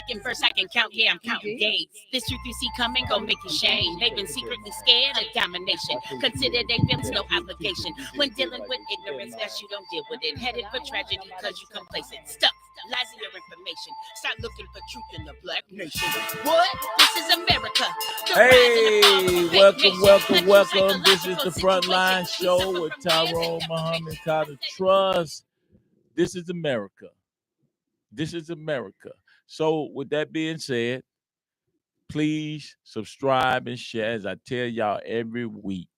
second verse I can count, yeah, I'm counting days. This truth you see coming, gon' make you shame. They've been secretly scared of domination. Consider they feelings no obligation. When dealing with ignorance, best you don't deal with it. Headed for tragedy cause you complacent. Stuck, lies in your information. Start looking for truth in the black nation. What? This is America. Hey, welcome. This is the Frontline Show with Tyrone Muhammad Carter Trust. This is America. So with that being said, please subscribe and share, as I tell y'all every week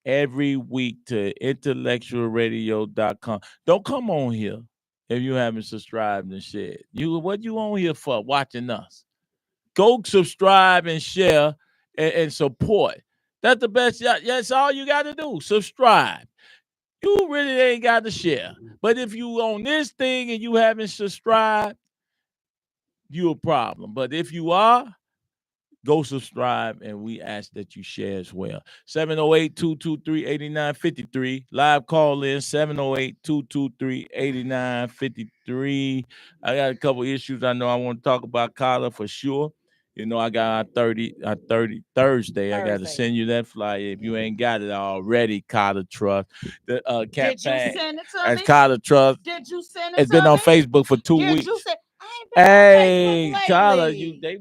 to IntellectualRadio.com. Don't come on here if you haven't subscribed and shared. What you on here for? Watching us. Go subscribe and share and support. That's the best. That's all you got to do. Subscribe. You really ain't got to share. But if you on this thing and you haven't subscribed, you a problem. But if you are, go subscribe, and we ask that you share as well. 708-223-8953. Live call in 708-223-8953. I got a couple issues I know I want to talk about, Carla, for sure. You know, I got our 30 Thursday. I got to send you that flyer if you ain't got it already, Carla Trust. The campaign. Did you send it to me? Carla Trust. Did you send it It's been on Facebook for 2 weeks. Hey, Carla, they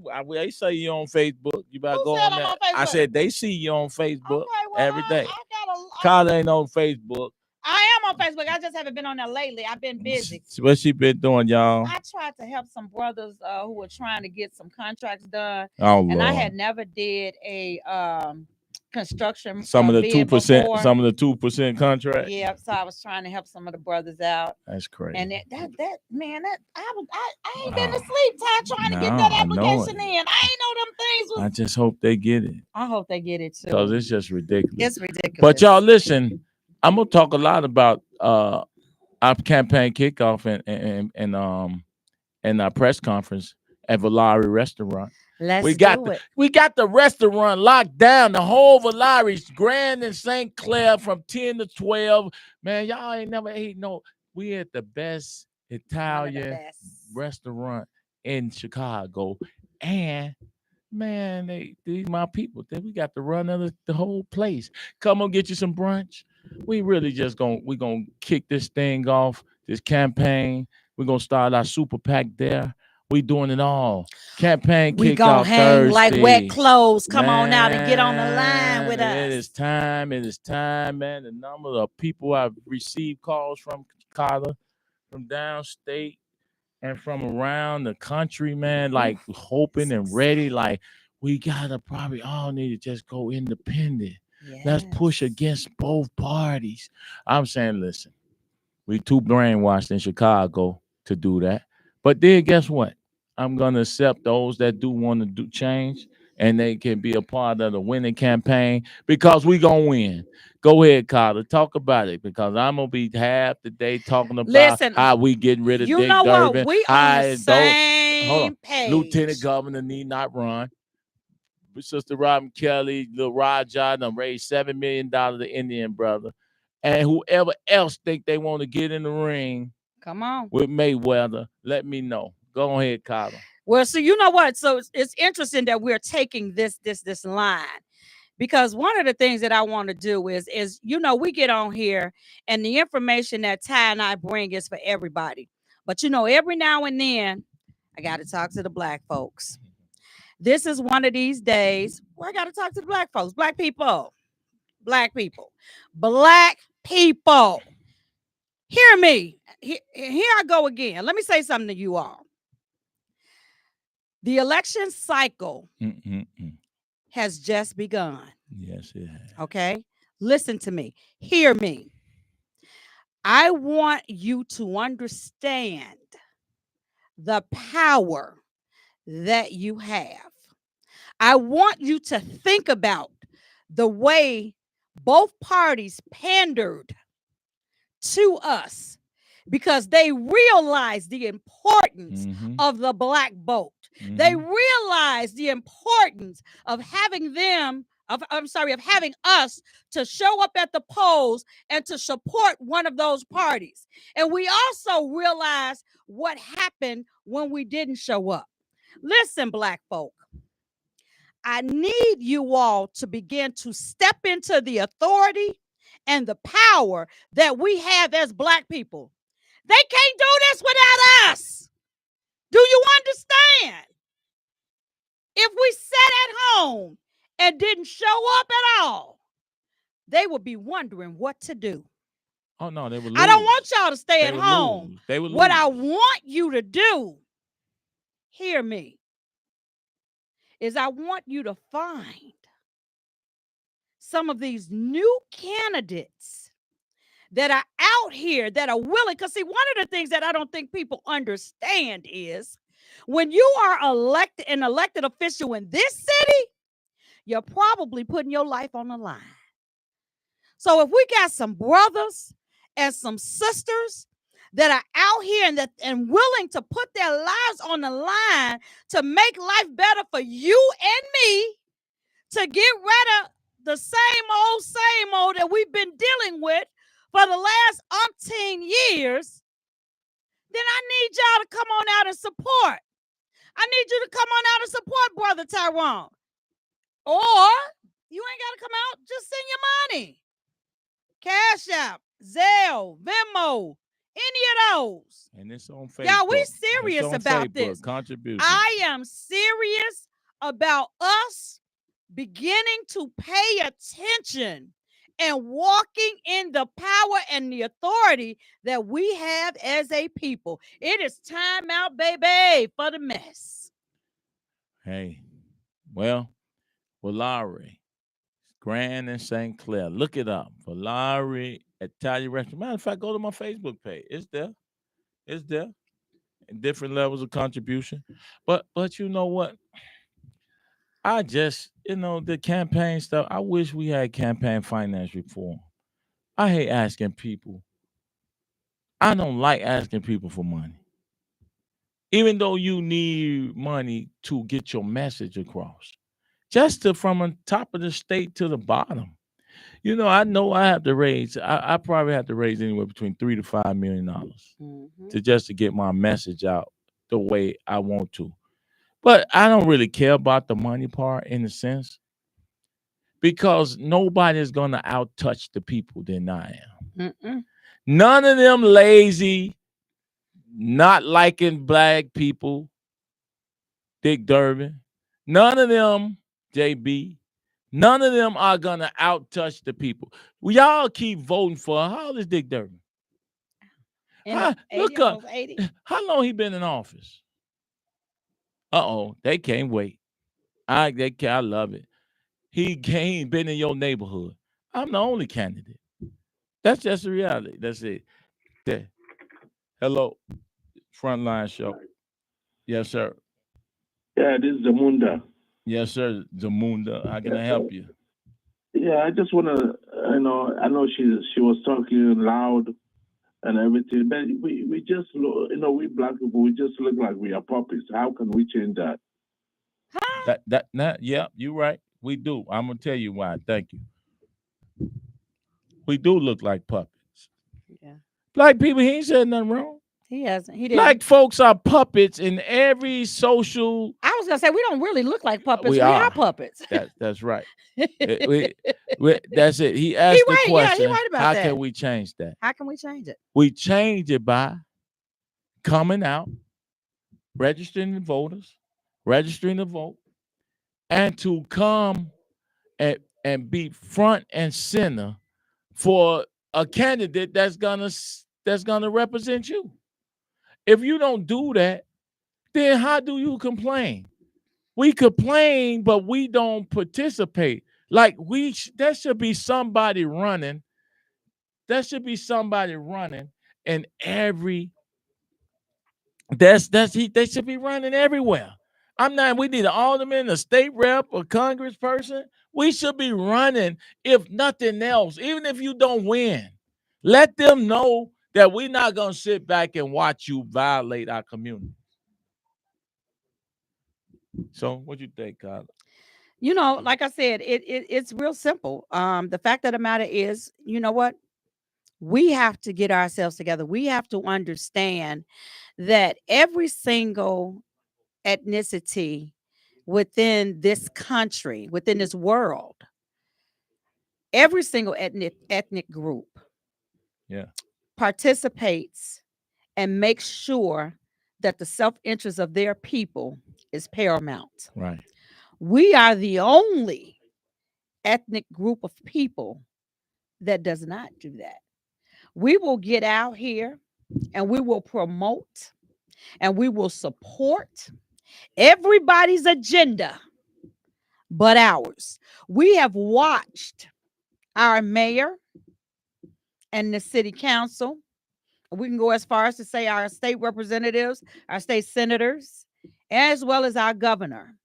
say you on Facebook. You better go on there. I said they see you on Facebook every day. Carla ain't on Facebook. I am on Facebook. I just haven't been on there lately. I've been busy. What she been doing, y'all? I tried to help some brothers who were trying to get some contracts done. Oh, Lord. And I had never did a construction. Some of the 2%, some of the 2% contract. Yeah, so I was trying to help some of the brothers out. That's crazy. And I ain't been asleep, Ty, trying to get that application in. I ain't know them things. I just hope they get it. I hope they get it too. Because it's just ridiculous. It's ridiculous. But y'all listen, I'm gonna talk a lot about our campaign kickoff and our press conference at Valari Restaurant. We got the restaurant locked down. The whole Valari's Grand in St. Clair from 10 to 12. Man, y'all ain't never ate no. We at the best Italian restaurant in Chicago. And man, these my people. We got to run the whole place. Come on, get you some brunch. We really just gonna kick this thing off, this campaign. We're gonna start our super PAC there. We doing it all. Campaign kickoff. We gonna hang Thursday. Like wet clothes. Come on out and get on the line with us. It is time, man. The number of people I've received calls from Carla, from downstate, and from around the country, man, like hoping and ready. Like, we gotta probably all need to just go independent. Yes. Let's push against both parties. I'm saying, listen, we too brainwashed in Chicago to do that. But then guess what? I'm going to accept those that do want to do change, and they can be a part of the winning campaign because we going to win. Go ahead, Carla. Talk about it, because I'm going to be half the day talking about how we getting rid of Dick Durbin. What? We on the same page. Lieutenant Governor need not run. Sister Robin Kelly, Lil Raja, done raised $7 million to Indian brother. And whoever else think they want to get in the ring, come on, with Mayweather, let me know. Go ahead, Carla. Well, so you know what? So it's interesting that we're taking this line, because one of the things that I want to do is we get on here and the information that Ty and I bring is for everybody. But every now and then I got to talk to the Black folks. This is one of these days where I got to talk to the Black folks, Black people. Hear me. Here I go again. Let me say something to you all. The election cycle has just begun. Yes, it has. Okay? Listen to me. Hear me. I want you to understand the power that you have. I want you to think about the way both parties pandered to us, because they realize the importance of the Black vote. They realize the importance of having having us to show up at the polls and to support one of those parties. And we also realize what happened when we didn't show up. Listen, Black folk, I need you all to begin to step into the authority and the power that we have as Black people. They can't do this without us. Do you understand? If we sat at home and didn't show up at all, they would be wondering what to do. Oh no, they would lose. I don't want y'all to stay They at would home. lose. They would What lose. I want you to do, hear me, is I want you to find some of these new candidates that are out here that are willing. Because see, one of the things that I don't think people understand is when you are an elected official in this city, you're probably putting your life on the line. So if we got some brothers and some sisters that are out here and willing to put their lives on the line to make life better for you and me, to get rid of the same old that we've been dealing with for the last umpteen years, then I need y'all to come on out and support. I need you to come on out and support Brother Tyrone. Or you ain't got to come out, just send your money. Cash App, Zelle, Venmo, any of those. And it's on Facebook. Y'all, we serious about this. Contribution. I am serious about us beginning to pay attention and walking in the power and the authority that we have as a people. It is time out, baby, for the mess. Hey, well, Valari, Grand and St. Clair. Look it up. Valari Italian restaurant. Matter of fact, go to my Facebook page. It's there. It's there. And different levels of contribution. But you know what? I just, the campaign stuff, I wish we had campaign finance reform. I hate asking people. I don't like asking people for money. Even though you need money to get your message across. Just from the top of the state to the bottom. I know I have to raise, I probably have to raise anywhere between $3 to $5 million to get my message out the way I want to. But I don't really care about the money part in a sense, because nobody's going to out-touch the people than I am. None of them lazy, not liking Black people, Dick Durbin. None of them, JB. None of them are going to out-touch the people. Y'all keep voting for, how old is Dick Durbin? Look up. 80. How long he been in office? They can't wait. I love it. He ain't been in your neighborhood. I'm the only candidate. That's just the reality. That's it. There. Hello, Frontline Show. Yes, sir. Yeah, this is Zamunda. Yes, sir, Zamunda. How can I help you? Yeah, I just want to, I know she was talking loud and everything, but we just, we Black people, we just look like we are puppies. How can we change that? Yeah, you're right. We do. I'm gonna tell you why. Thank you. We do look like puppets. Yeah. Black people, he ain't said nothing wrong. He hasn't. He didn't. Black folks are puppets in every social. I was gonna say we don't really look like puppets. We are puppets. That's right. That's it. He asked the question. Yeah, right about how that. can we change that? How can we change it? We change it by coming out, registering the voters, registering the vote, and to come and be front and center for a candidate that's gonna represent you. If you don't do that, then how do you complain? We complain, but we don't participate. Like there should be somebody running. There should be somebody running in every. They should be running everywhere. We need an alderman, a state rep, a congressperson. We should be running, if nothing else, even if you don't win. Let them know that we're not going to sit back and watch you violate our community. So what you think, Carla? Like I said, it's real simple. The fact of the matter is, you know what? We have to get ourselves together. We have to understand that every single ethnicity within this country, within this world, every single ethnic group Yeah. participates and makes sure that the self-interest of their people is paramount. Right. We are the only ethnic group of people that does not do that. We will get out here and we will promote and we will support everybody's agenda but ours. We have watched our mayor and the city council. We can go as far as to say our state representatives, our state senators, as well as our governor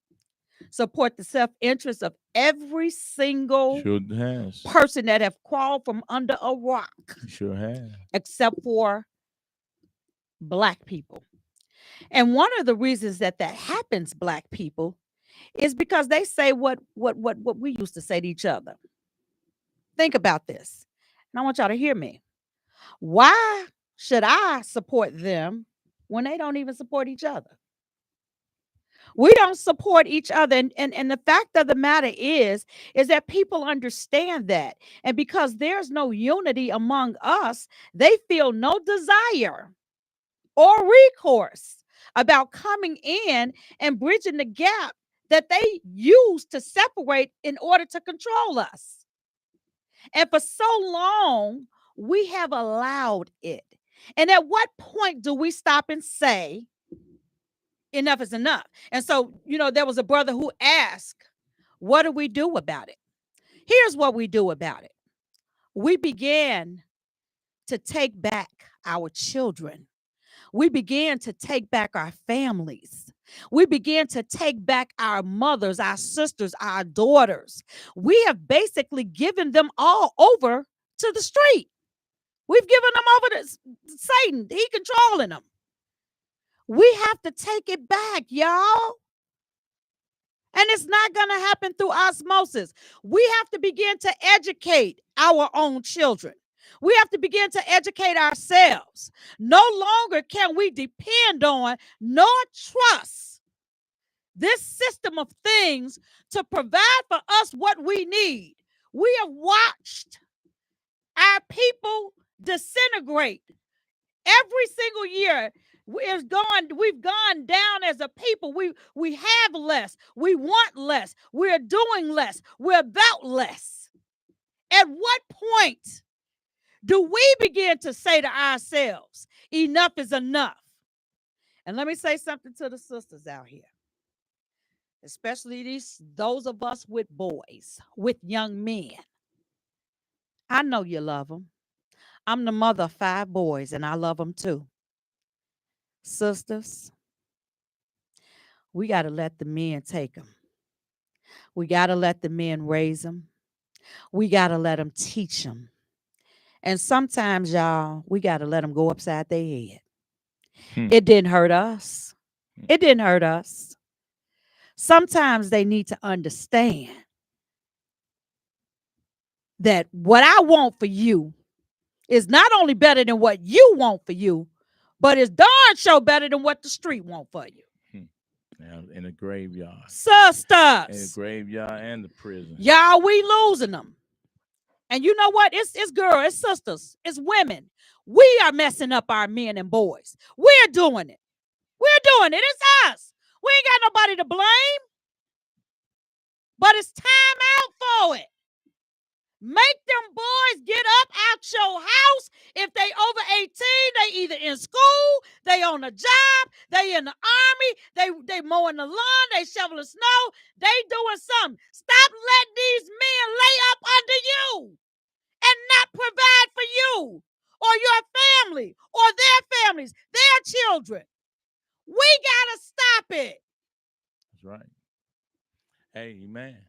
support the self-interest of every single Sure has. person that have crawled from under a rock, Sure has. except for Black people. And one of the reasons that happens, Black people, is because they say what we used to say to each other. Think about this. And I want y'all to hear me. Why should I support them when they don't even support each other? We don't support each other. And the fact of the matter is that people understand that. And because there's no unity among us, they feel no desire or recourse about coming in and bridging the gap that they use to separate in order to control us. And for so long, we have allowed it. And at what point do we stop and say, enough is enough? And so, there was a brother who asked, what do we do about it? Here's what we do about it. We began to take back our children. We began to take back our families. We began to take back our mothers, our sisters, our daughters. We have basically given them all over to the street. We've given them over to Satan. He controlling them. We have to take it back, y'all. And it's not going to happen through osmosis. We have to begin to educate our own children. We have to begin to educate ourselves. No longer can we depend on nor trust this system of things to provide for us what we need. We have watched our people disintegrate every single year. We've gone down as a people. We have less. We want less. We're doing less. We're about less. At what point do we begin to say to ourselves, enough is enough? And let me say something to the sisters out here, especially those of us with boys, with young men. I know you love them. I'm the mother of 5 boys, and I love them too. Sisters, we got to let the men take them. We got to let the men raise them. We got to let them teach them. And sometimes, y'all, we got to let them go upside their head. It didn't hurt us. It didn't hurt us. Sometimes they need to understand that what I want for you is not only better than what you want for you, but it's darn sure better than what the street want for you. In the graveyard. Sisters. In the graveyard and the prison. Y'all, we losing them. And you know what? It's girls, it's sisters, it's women. We are messing up our men and boys. We're doing it. We're doing it. It's us. We ain't got nobody to blame. But it's time out for it. Make them boys get up out your house. If they over 18, they either in school, they on a job, they in the army, they mowing the lawn, they shoveling snow, they doing something. Stop letting these men lay up under you and not provide for you or your family or their families, their children. We gotta stop it. That's right. Amen.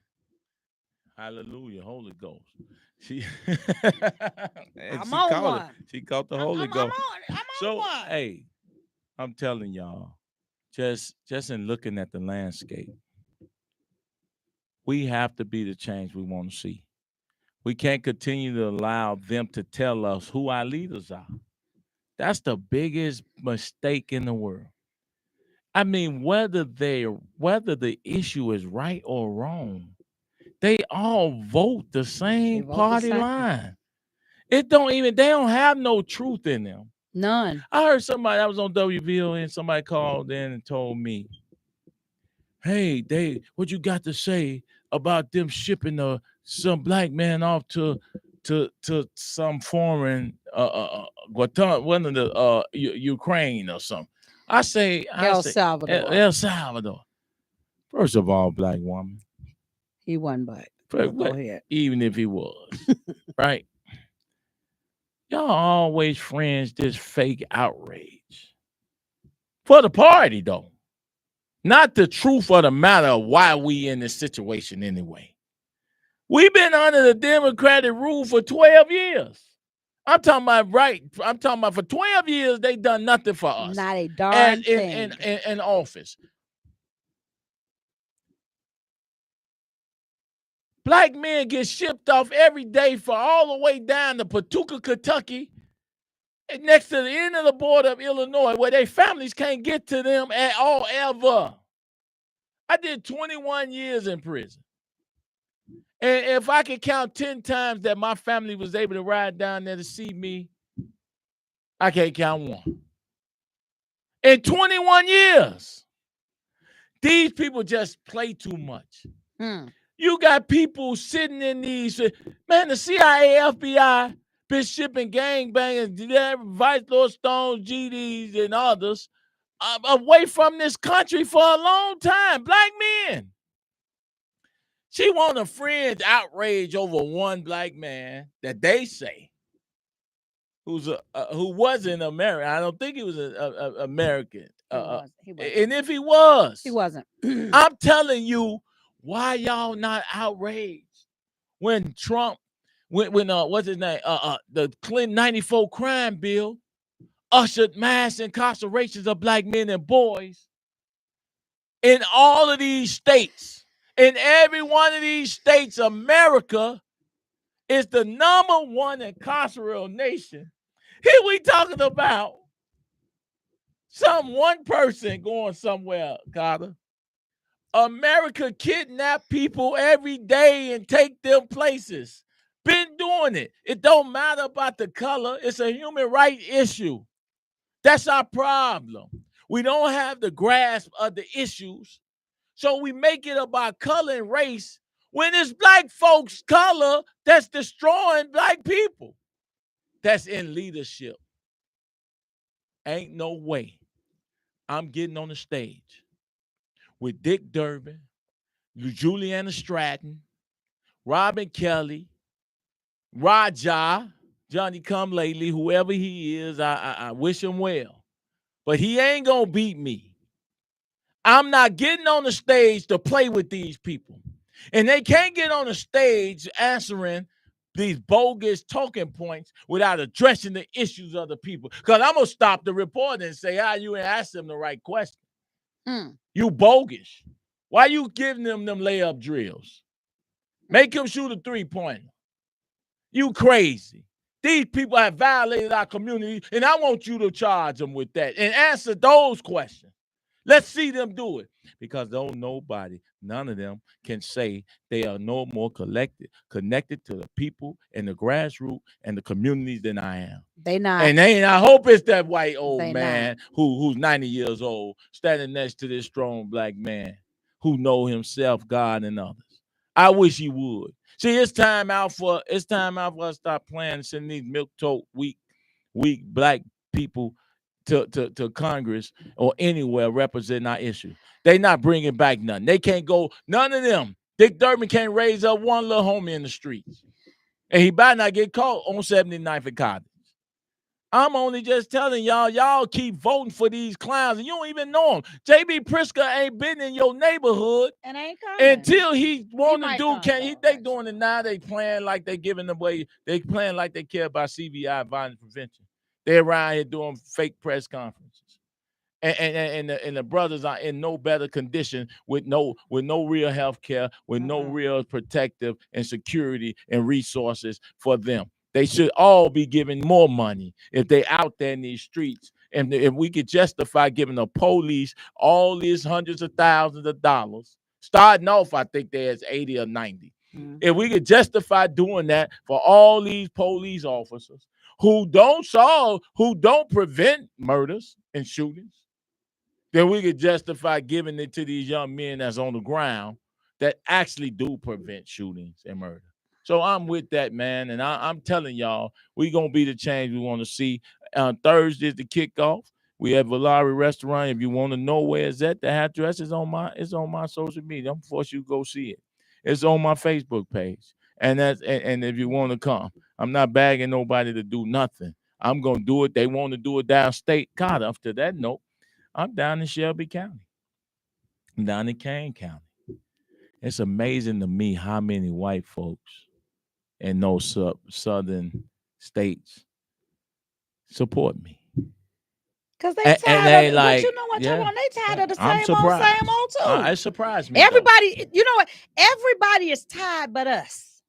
Hallelujah, Holy Ghost. She on one. She caught the Holy Ghost. I'm on one. Hey, I'm telling y'all, just in looking at the landscape, we have to be the change we want to see. We can't continue to allow them to tell us who our leaders are. That's the biggest mistake in the world. I mean, whether the issue is right or wrong, they all vote the same party line. They don't have no truth in them. None. I heard somebody, I was on WVO, and somebody called in and told me, hey, Dave, what you got to say about them shipping some black man off to some foreign one of the Ukraine or something? I say El Salvador. El Salvador. First of all, black woman. He wasn't black. Go ahead. Even if he was, right? Y'all always friends this fake outrage. For the party, though. Not the truth of the matter of why we in this situation anyway. We've been under the Democratic rule for 12 years. I'm talking about for 12 years, they done nothing for us. Not a darn thing. In office. Black men get shipped off every day for all the way down to Paducah, Kentucky, next to the end of the border of Illinois, where their families can't get to them at all ever. I did 21 years in prison. And if I could count 10 times that my family was able to ride down there to see me, I can't count one. In 21 years, these people just play too much. You got people sitting in these, man, the CIA, FBI, been shipping gangbangers, Vice Lord Stones, GDs, and others away from this country for a long time. Black men. She want a friend's outrage over one black man that they say who wasn't American. I don't think he was a American. He wasn't. And if he was, he wasn't. I'm telling you, why y'all not outraged when Trump, what's his name? The Clinton 94 crime bill ushered mass incarcerations of black men and boys in all of these states. In every one of these states, America is the #1 incarceral nation. Here we talking about one person going somewhere, Carter. America kidnap people every day and take them places. Been doing it. It don't matter about the color. It's a human rights issue. That's our problem. We don't have the grasp of the issues. So we make it about color and race when it's black folks' color that's destroying black people. That's in leadership. Ain't no way I'm getting on the stage with Dick Durbin, Juliana Stratton, Robin Kelly, Raja, Johnny Come Lately, whoever he is, I wish him well. But he ain't going to beat me. I'm not getting on the stage to play with these people. And they can't get on the stage answering these bogus talking points without addressing the issues of the people. Because I'm going to stop the reporter and say, you ain't asked them the right question. You bogus. Why you giving them layup drills? Make them shoot a three-pointer. You crazy. These people have violated our community, and I want you to charge them with that and answer those questions. Let's see them do it. Because none of them can say they are no more connected to the people and the grassroots and the communities than I am. They not. And I hope it's that white old man who's 90 years old standing next to this strong black man who know himself, God, and others. I wish he would. See, it's time out for us to stop playing and sending these milk-toast weak black people to Congress or anywhere representing our issue. They not bringing back nothing. They can't go, none of them. Dick Durbin can't raise up one little homie in the streets. And he better not get caught on 79th and Cottage. I'm only just telling y'all keep voting for these clowns and you don't even know them. J.B. Pritzker ain't been in your neighborhood and ain't coming until he want to do. They doing it now. They playing like they giving away. They playing like they care about CVI violence prevention. They're around here doing fake press conferences, and the brothers are in no better condition with no real health care, with no real protective and security and resources for them. They should all be given more money if they out there in these streets And if we could justify giving the police all these hundreds of thousands of dollars, starting off, I think there's 80 or 90. If we could justify doing that for all these police officers who don't prevent murders and shootings, then we could justify giving it to these young men that's on the ground that actually do prevent shootings and murder. So I'm with that, man. And I'm telling y'all, we're going to be the change we want to see. Thursday is the kickoff. We have Valari Restaurant. If you want to know where it's at, the address is on my social media. I'm forced you to go see it. It's on my Facebook page. And if you want to come, I'm not bagging nobody to do nothing. I'm going to do it. They want to do it downstate. God, up to that note, I'm down in Shelby County. I'm down in Kane County. It's amazing to me how many white folks in those southern states support me. Because they tired of, like, but you know what, Tyrone, they tired of the I'm same old too. It surprised me. Everybody, you know what? Everybody is tired but us.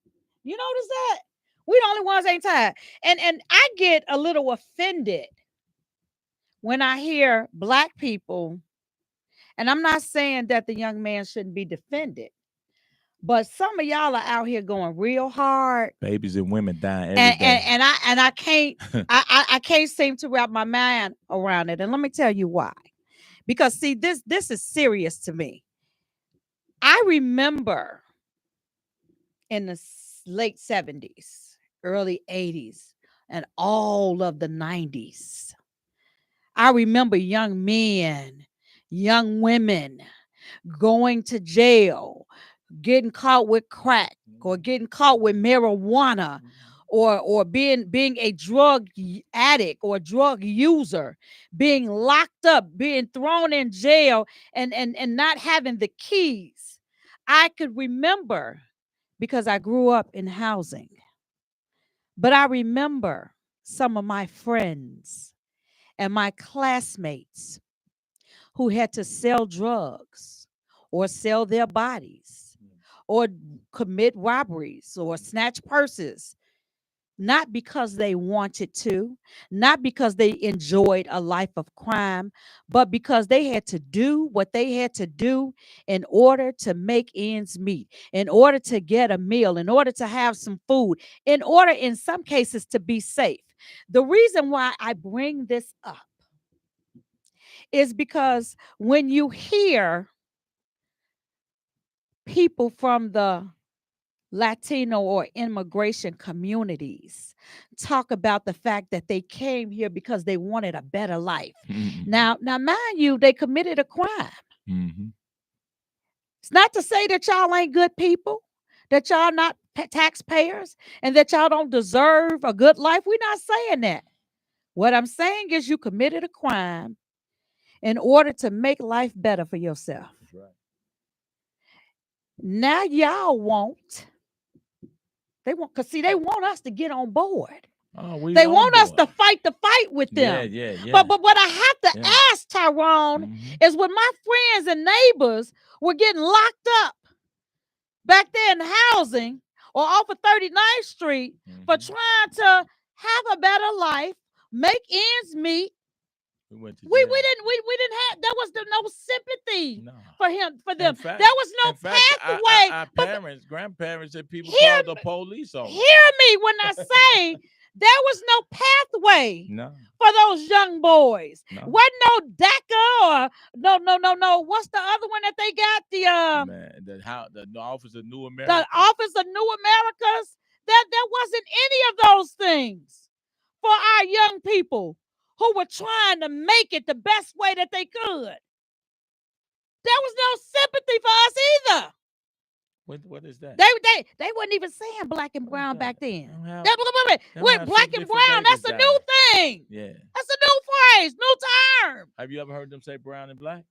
You notice that? We the only ones ain't tired. And I get a little offended when I hear Black people, and I'm not saying that the young man shouldn't be defended, but some of y'all are out here going real hard. Babies and women dying every day. And I can't I can't seem to wrap my mind around it. And let me tell you why. Because see, this is serious to me. I remember in the late 70s, early 80s, and all of the 90s. I remember young men, young women going to jail, getting caught with crack or getting caught with marijuana or being a drug addict or drug user, being locked up, being thrown in jail and not having the keys. I could remember because I grew up in housing. But I remember some of my friends and my classmates who had to sell drugs or sell their bodies or commit robberies or snatch purses, not because they wanted to, not because they enjoyed a life of crime, but because they had to do what they had to do in order to make ends meet, in order to get a meal, in order to have some food, in order, in some cases, to be safe. The reason why I bring this up is because when you hear people from the Latino or immigration communities talk about the fact that they came here because they wanted a better life. Mm-hmm. Now, mind you, they committed a crime. Mm-hmm. It's not to say that y'all ain't good people, that y'all not taxpayers, and that y'all don't deserve a good life. We're not saying that. What I'm saying is you committed a crime in order to make life better for yourself. That's right. Now y'all won't. They want, because see, they want us to get on board. Oh, they want us to fight the fight with them. Yeah. But what I have to ask, Tyrone, is when my friends and neighbors were getting locked up back there in housing or off of 39th Street for trying to have a better life, make ends meet. We didn't have, there was no sympathy for them. There was no pathway. Our parents, grandparents, and people called the police on. Hear me when I say there was no pathway for those young boys. Wasn't no DACA or no. What's the other one that they got? The Office of New America. The Office of New Americas. There wasn't any of those things for our young people who were trying to make it the best way that they could. There was no sympathy for us either. What is that? They wasn't even saying black and brown back then. Black and brown, that's a new thing. Yeah. That's a new phrase, new term. Have you ever heard them say brown and black?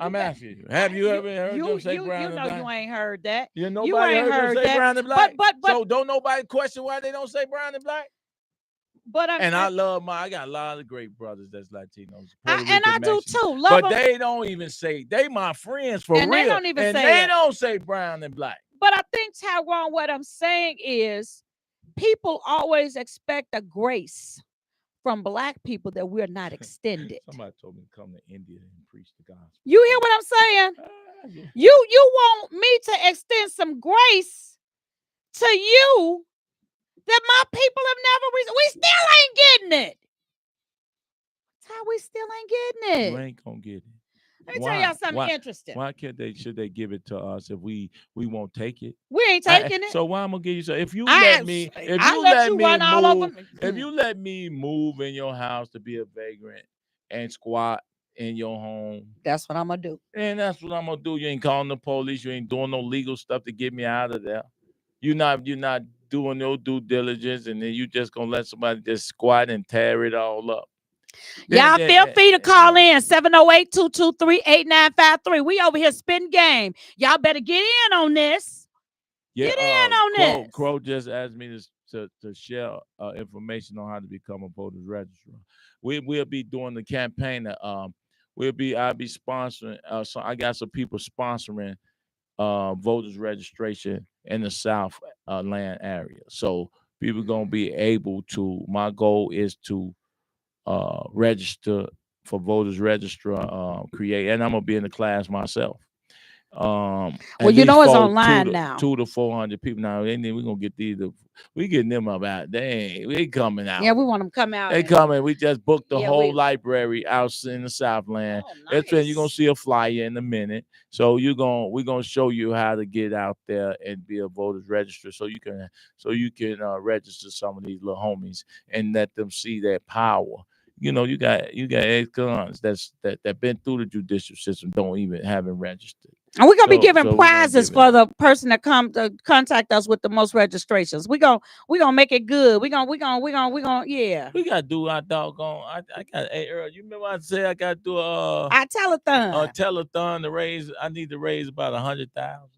I'm asking you. Have you ever heard them say brown and black? You ain't heard that. Nobody heard them say brown and black. But so don't nobody question why they don't say brown and black? But I got a lot of great brothers that's Latinos. And I do too. But they don't even say, they my friends for real. They don't even say they don't say brown and black. But I think, Tyrone, what I'm saying is people always expect a grace from Black people that we're not extended. Somebody told me to come to India and preach the gospel. You hear what I'm saying? Yeah. You want me to extend some grace to you that my people have never we still ain't getting it. That's how we still ain't getting it. You ain't gonna get it. Let me tell y'all something interesting. Why can't they? Should they give it to us if we won't take it? We ain't taking it. So why I'm gonna give you some? If you let let me, if you let me move in your house to be a vagrant and squat in your home, that's what I'm gonna do. And that's what I'm gonna do. You ain't calling the police. You ain't doing no legal stuff to get me out of there. You're not doing no due diligence, and then you just gonna let somebody just squat and tear it all up. Y'all feel free to call in 708-223-8953. We over here spitting game. Y'all better get in on this. Get in on this. Crow just asked me to share information on how to become a voters registrar. We'll be doing the campaign. I'll be sponsoring. So I got some people sponsoring voters registration in the South land area. So people gonna be able to. My goal is to register for voters registrar, create, and I'm gonna be in the class myself. Well, you know it's online now. 200 to 400 people now. And then we're gonna get we getting them about. They coming out. Yeah, we want them to come out. They coming. We just booked the whole library out in the Southland. Oh, nice. You're gonna see a flyer in a minute. So we're gonna show you how to get out there and be a voters registrar, so you can register some of these little homies and let them see their power. You know, you got ex-cons that been through the judicial system haven't registered. And we're gonna be giving prizes for the person that come to contact us with the most registrations. We gonna make it good. We gonna yeah. We gotta do our doggone. I got. Hey Earl, you remember I said I gotta do a telethon to raise. I need to raise about 100,000.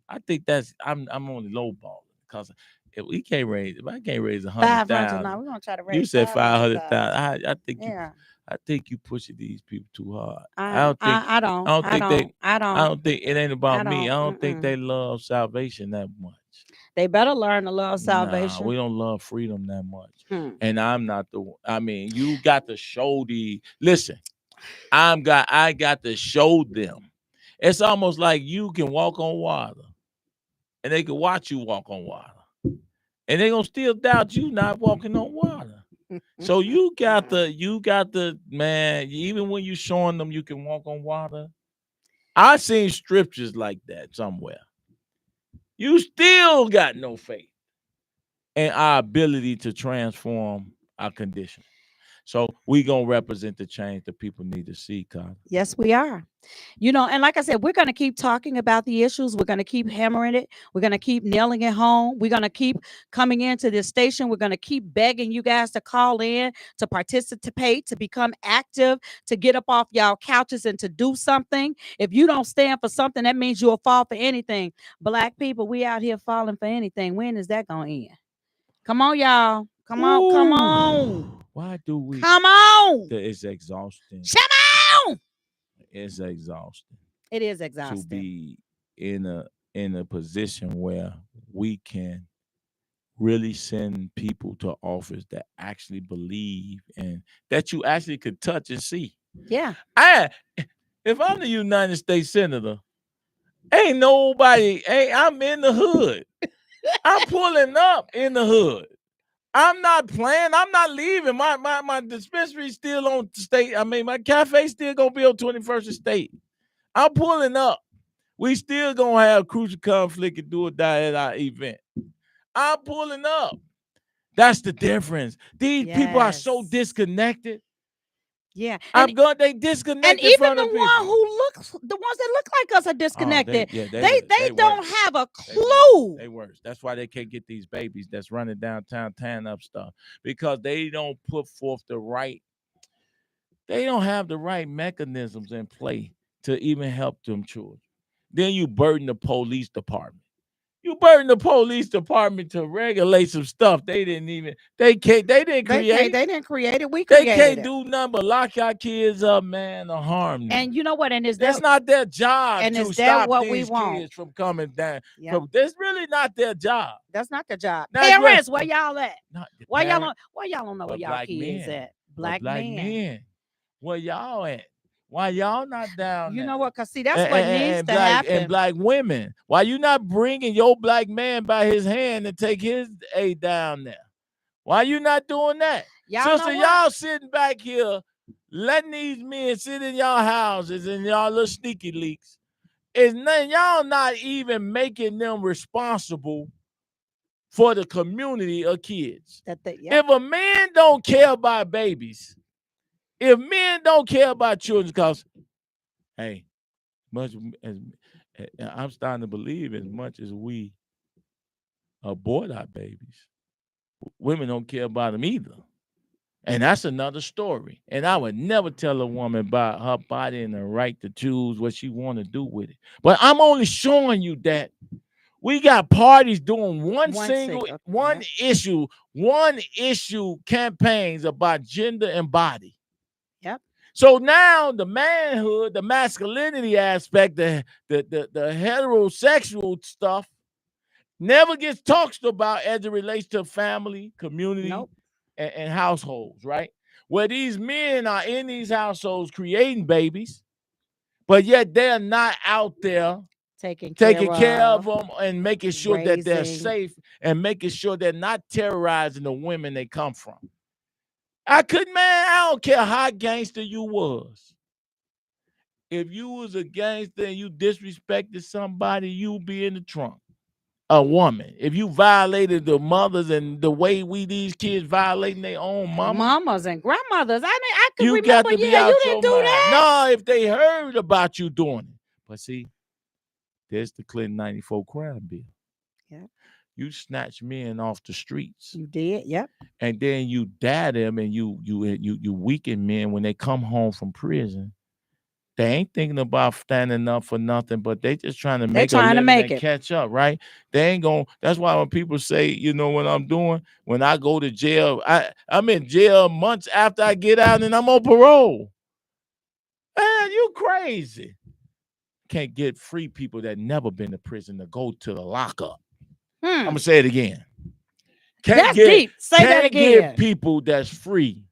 I think I'm only lowballing because if I can't raise 100,000. No, we're gonna try to raise. You said 500,000. I think I think you pushing these people too hard. I don't think it ain't about me. I don't think they love salvation that much. They better learn to love salvation. We don't love freedom that much. And I'm not you got to show I got to show them. It's almost like you can walk on water and they can watch you walk on water. And they gonna still doubt you not walking on water. So you got the man, even when you showing them you can walk on water. I seen scriptures like that somewhere. You still got no faith in our ability to transform our condition. So we gonna represent the change that people need to see, Carter. Yes, we are. You know, and like I said, we're gonna keep talking about the issues. We're gonna keep hammering it. We're gonna keep nailing it home. We're gonna keep coming into this station. We're gonna keep begging you guys to call in, to participate, to become active, to get up off y'all couches and to do something. If you don't stand for something, that means you'll fall for anything. Black people, we out here falling for anything. When is that gonna end? Come on, y'all. Come on. Why do we? Come on. It's exhausting. Come on. It's exhausting. It is exhausting. To be in a position where we can really send people to office that actually believe and that you actually could touch and see. Yeah. If I'm the United States Senator, I'm in the hood. I'm pulling up in the hood. I'm not playing. I'm not leaving. My dispensary still on state. My cafe still gonna be on 21st and State. I'm pulling up. We still gonna have crucial conflict and do or die at our event. I'm pulling up. That's the difference. These people are so disconnected. Yeah, they disconnected. And even the ones that look like us are disconnected. They don't have a clue. They worse. That's why they can't get these babies that's running downtown tearing up stuff, because they don't put forth they don't have the right mechanisms in play to even help them children. Then you burden the police department. You burden the police department to regulate some stuff they didn't create. They didn't create it. We They created can't it. do nothing but lock our kids up, man, or harm them. And you know what? And that's not their job and to is that stop what these we want? kids from coming down. Yeah. That's really not their job. That's not their job. That's Parents, where y'all at? Why parent, y'all don't know where y'all kids men. at? Black men. Where y'all at? Why y'all not down You there? know what? Because see, that's what needs to happen. And black women. Why you not bringing your black man by his hand and take his aid down there? Why you not doing that? Sister, y'all sitting back here letting these men sit in y'all houses and y'all little sneaky leaks. Y'all not even making them responsible for the community of kids. If a man don't care about babies, if men don't care about children, because, hey, much as I'm starting to believe, as much as we abort our babies, women don't care about them either. And that's another story. And I would never tell a woman about her body and the right to choose what she want to do with it. But I'm only showing you that we got parties doing one issue campaigns about gender and body. Yep. So now the manhood, the masculinity aspect, the heterosexual stuff never gets talked about as it relates to family, community, and households, right? Where these men are in these households creating babies, but yet they're not out there taking care of them and making sure that they're safe and making sure they're not terrorizing the women they come from. I don't care how gangster you was. If you was a gangster and you disrespected somebody, you'll be in the trunk. A woman. If you violated the mothers and the way these kids violating their own mamas and grandmothers. I can remember, got to be out you didn't do that. No, if they heard about you doing it. But see, there's the Clinton 94 crime bill. Yeah. You snatch men off the streets. You did, yep. And then you dad them and you weaken men when they come home from prison. They ain't thinking about standing up for nothing, but they just trying to make it catch up, right? They ain't going. That's why when people say, you know what I'm doing? When I go to jail, I'm in jail months after I get out and I'm on parole. Man, you crazy. Can't get free people that never been to prison to go to the lockup. I'm gonna say it again. That's deep. Say that again. Get people that's free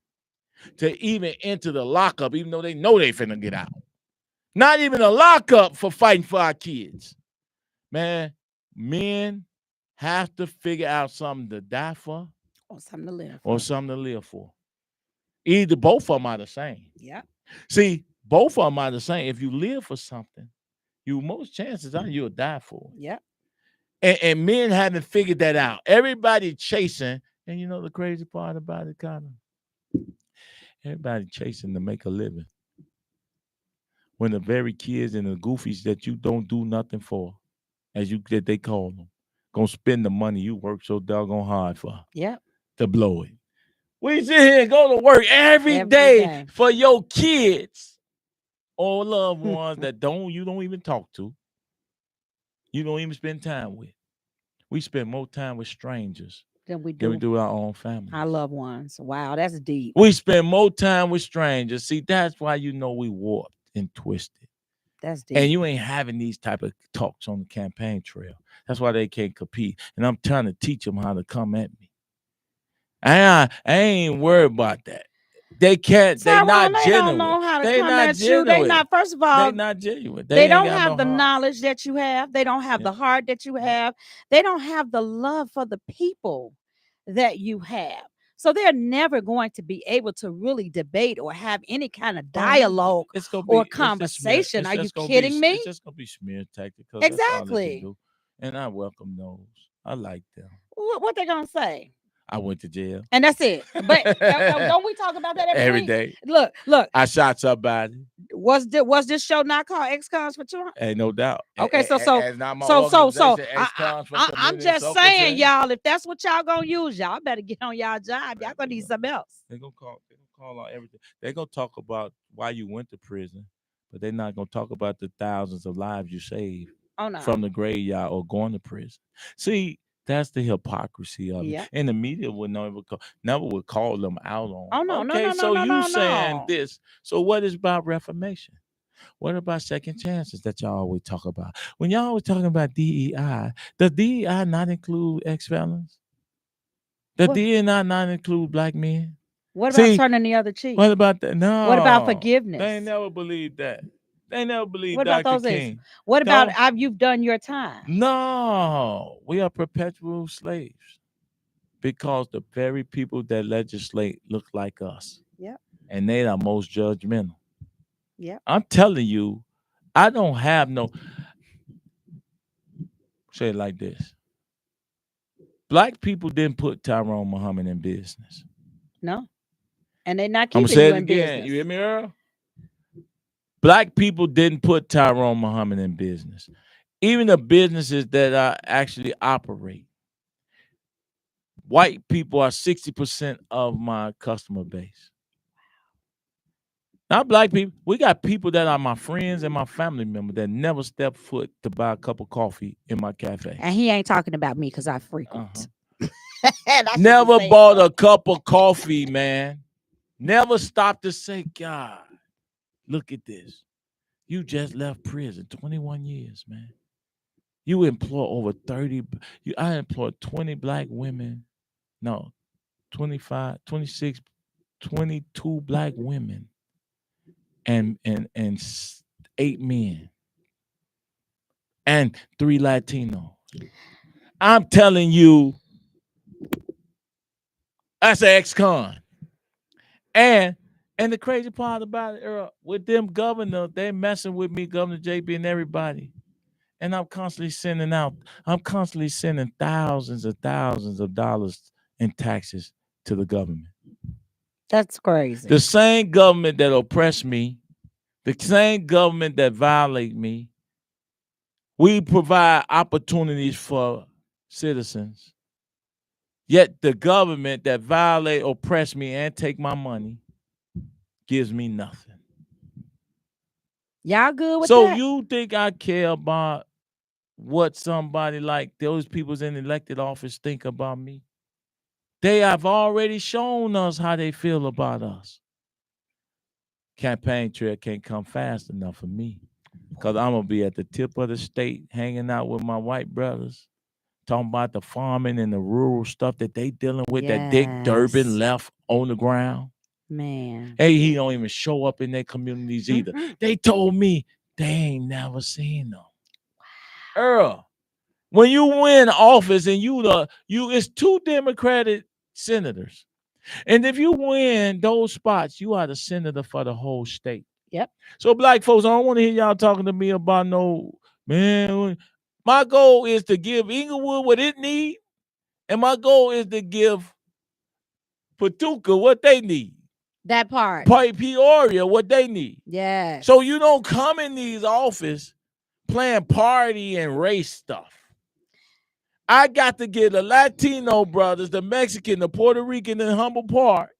to even enter the lockup, even though they know they finna get out. Not even a lockup for fighting for our kids. Man, men have to figure out something to die for or something to live for. Or something to live for. Either both of them are the same. Yeah. See, both of them are the same. If you live for something, most chances are you'll die for it. Yeah. And men haven't figured that out. Everybody chasing, and you know the crazy part about it, Connor? Everybody chasing to make a living. When the very kids and the goofies that you don't do nothing for, that they call them, gonna spend the money you work so doggone hard for. Yeah. To blow it. We sit here and go to work every day for your kids or loved ones that you don't even talk to. You don't even spend time with. We spend more time with strangers than we do with our own family. Our loved ones. Wow, that's deep. We spend more time with strangers. See, that's why we warped and twisted. That's deep. And you ain't having these type of talks on the campaign trail. That's why they can't compete. And I'm trying to teach them how to come at me. I ain't worried about that. They can't. They're not genuine. They don't know how to come at you. They not. First of all, they're not genuine. They don't have the knowledge that you have. They don't have the heart that you have. They don't have the love for the people that you have. So they're never going to be able to really debate or have any kind of dialogue or conversation. Are you kidding me? It's just gonna be smear tactics. Exactly. And I welcome those. I like them. What they gonna say? I went to jail. And that's it. But don't we talk about that every day? Look. I shot somebody. Was this show not called Ex-Cons for Trump? Ain't no doubt. Okay, I'm just saying, y'all, if that's what y'all gonna use, y'all better get on y'all job. Y'all gonna need something else. They're gonna call out everything. They're gonna talk about why you went to prison, but they're not gonna talk about the thousands of lives you saved. Oh no. from the graveyard or going to prison. See, that's the hypocrisy of Yeah. it. And the media would never would call them out on. Oh no, Okay, no, so no, you no, saying no. this. So what is about reformation? What about second chances that y'all always talk about? When y'all always talking about DEI, does DEI not include ex-felons? Does DEI not include black men? What about See, turning the other cheek? what about that? No. What about forgiveness? They never believed that. They never believed What about Dr. those King. What about you've done your time? No, we are perpetual slaves because the very people that legislate look like us. Yep. And they are most judgmental. Yep. I'm telling you, I don't have no. Say it like this. Black people didn't put Tyrone Muhammad in business. No. And they're not I'm keeping gonna say you it in again. business. You hear me, Earl? Black people didn't put Tyrone Muhammad in business. Even the businesses that I actually operate. White people are 60% of my customer base. Not black people. We got people that are my friends and my family members that never step foot to buy a cup of coffee in my cafe. And he ain't talking about me because I frequent. Never bought a cup of coffee, man. Never stopped to say, God, look at this. You just left prison, 21 years, man. You employ over 30. I employed 20 black women. No, 25, 26, 22 black women and 8 men and 3 Latinos. I'm telling you, that's an ex-con. And the crazy part about it, Earl, with them governor, they messing with me, Governor JB and everybody. And I'm constantly sending thousands of dollars in taxes to the government. That's crazy. The same government that oppressed me, the same government that violate me, we provide opportunities for citizens. Yet the government that violate, oppress me, and take my money gives me nothing. Y'all good with that? So you think I care about what somebody like those people in elected office think about me? They have already shown us how they feel about us. Campaign trail can't come fast enough for me because I'm going to be at the tip of the state hanging out with my white brothers, talking about the farming and the rural stuff that they dealing with that Dick Durbin left on the ground. Man. Hey, he don't even show up in their communities either. They told me they ain't never seen them. Earl, when you win office and it's 2 Democratic senators. And if you win those spots, you are the senator for the whole state. Yep. So black folks, I don't want to hear y'all talking to me about no, man. My goal is to give Inglewood what it needs. And my goal is to give Paducah what they need. That part. Peoria what they need. Yeah. So you don't come in these offices playing party and race stuff. I got to get the Latino brothers, the Mexican, the Puerto Rican, and Humble Park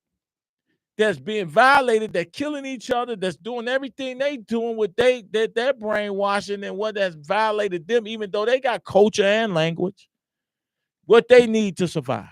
that's being violated, that's killing each other, that's doing everything they doing with their brainwashing and what has violated them, even though they got culture and language, what they need to survive.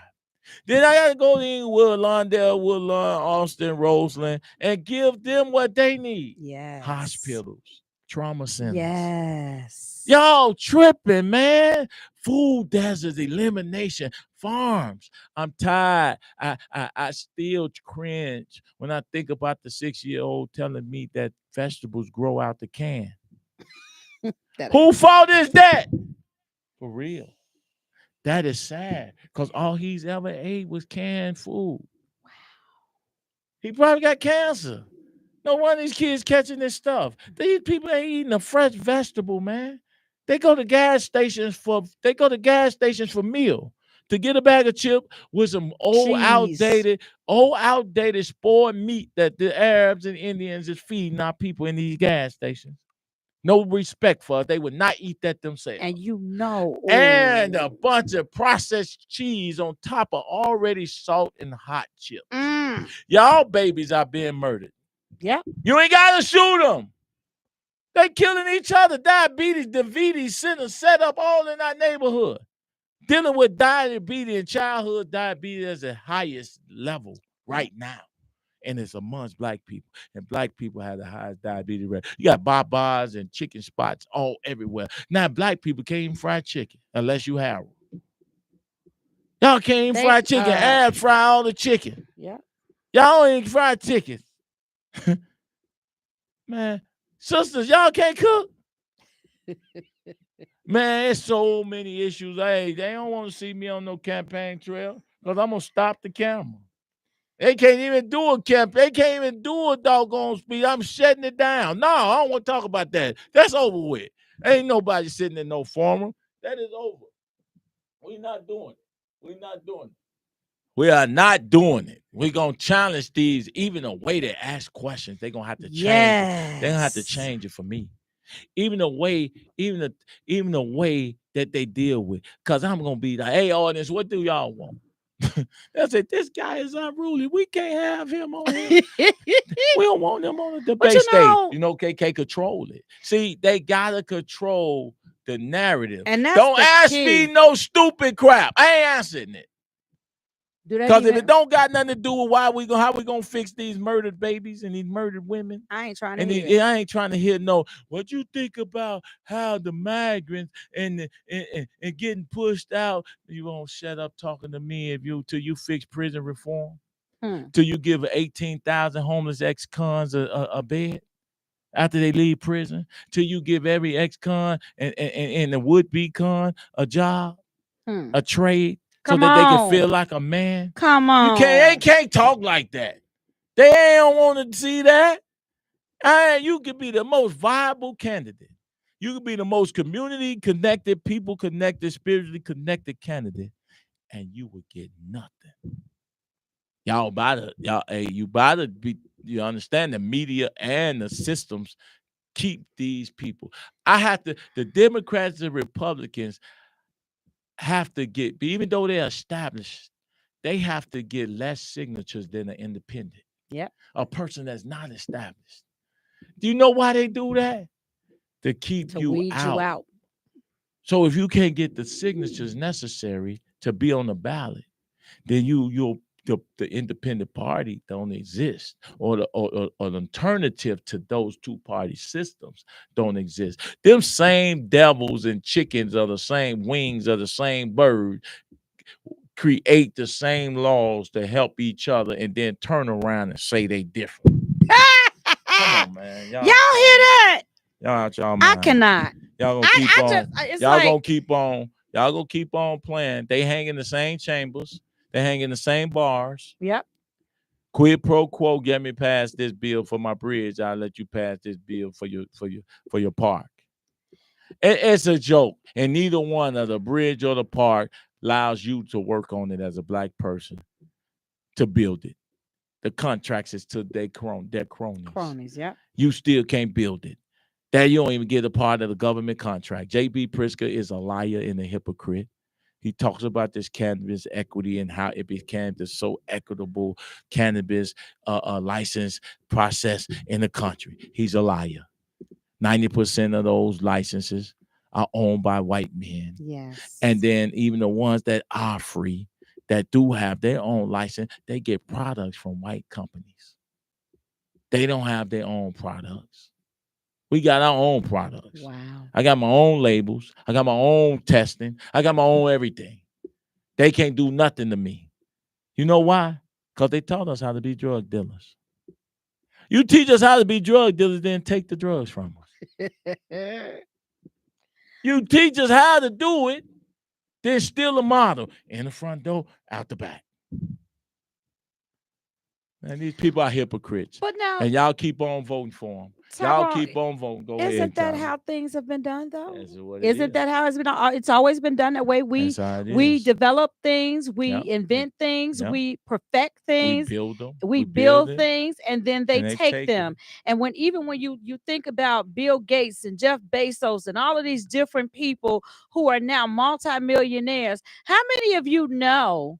Then I got to go to Inglewood, Lawndale, Woodlawn, Austin, Roseland, and give them what they need. Yes. Hospitals, trauma centers. Yes. Y'all tripping, man. Food deserts, elimination, farms. I'm tired. I still cringe when I think about the 6-year-old telling me that vegetables grow out the can. Whose fault is that? For real. That is sad because all he's ever ate was canned food. Wow. He probably got cancer. No wonder these kids catching this stuff. These people ain't eating a fresh vegetable, man. They go to gas stations for meal to get a bag of chip with some old outdated spoiled meat that the Arabs and Indians is feeding our people in these gas stations. No respect for us. They would not eat that themselves. And you know. And a bunch of processed cheese on top of already salt and hot chips. Y'all babies are being murdered. Yeah. You ain't got to shoot them. They killing each other. Diabetes set up all in our neighborhood. Dealing with diabetes and childhood diabetes is the highest level right now. And it's amongst black people. And black people have the highest diabetes rate. You got babas and chicken spots all everywhere. Now, black people can't even fry chicken unless you have them. Y'all can't even fry chicken. Air fry all the chicken. Yeah. Y'all ain't fry chicken. Man, sisters, y'all can't cook. Man, there's so many issues. Hey, they don't want to see me on no campaign trail because I'm going to stop the camera. They can't even do a campaign. They can't even do a doggone speech. I'm shutting it down. No, I don't want to talk about that. That's over with. Ain't nobody sitting in no forum. That is over. We're not doing it. We're not doing it. We are not doing it. We're going to challenge these. Even the way they ask questions, they're going to have to change it. They're going to have to change it for me. Even the way that they deal with. Because I'm going to be like, hey, audience, what do y'all want? They say, this guy is unruly. We can't have him on here. We don't want him on the debate stage. You know, KK control it. See, they got to control the narrative. And don't ask me no stupid crap. I ain't answering it. Because if it don't got nothing to do with how we gonna fix these murdered babies and these murdered women, I ain't trying to hear. I ain't trying to hear no. What you think about how the migrants and getting pushed out? You won't shut up talking to me till you fix prison reform, till you give 18,000 homeless ex-cons a bed after they leave prison, till you give every ex-con and the would-be con a job, a trade. So that they can feel like a man. Come on. They can't talk like that. They don't want to see that. You could be the most viable candidate. You could be the most community connected, people connected, spiritually connected candidate, and you would get nothing. You understand the media and the systems keep these people. The Democrats and Republicans have to get, even though they're established, they have to get less signatures than an independent. Yep. A person that's not established. Do you know why they do that? To keep you out. So if you can't get the signatures necessary to be on the ballot, then the independent party don't exist, or an alternative to those two party systems don't exist. Them same devils and chickens are the same wings of the same bird, create the same laws to help each other, and then turn around and say they different. Come on, man. Y'all hear that? Y'all out y'all mind. I cannot. Y'all gonna keep on. Y'all gonna keep on. Y'all gonna keep on playing. They hang in the same chambers. They hang in the same bars. Yep. Quid pro quo. Get me past this bill for my bridge. I'll let you pass this bill for your park. It's a joke, and neither one of the bridge or the park allows you to work on it as a black person to build it. The contracts is to their cronies. Cronies, yeah. You still can't build it. That you don't even get a part of the government contract. J.B. Pritzker is a liar and a hypocrite. He talks about this cannabis equity and how it became this so equitable cannabis license process in the country. He's a liar. 90% of those licenses are owned by white men. Yes. And then even the ones that are free, that do have their own license, they get products from white companies. They don't have their own products. We got our own products. Wow. I got my own labels. I got my own testing. I got my own everything. They can't do nothing to me. You know why? Because they taught us how to be drug dealers. You teach us how to be drug dealers, then take the drugs from us. You teach us how to do it, then steal a model in the front door, out the back. Man, these people are hypocrites. But now, and y'all keep on voting for them. Y'all keep on voting. Go ahead. Isn't that how things have been done, though? Isn't that how it's been? It's always been done that way. We develop things, we invent things, we perfect things, we build them, we build things, and then they take them. And when you think about Bill Gates and Jeff Bezos and all of these different people who are now multimillionaires, how many of you know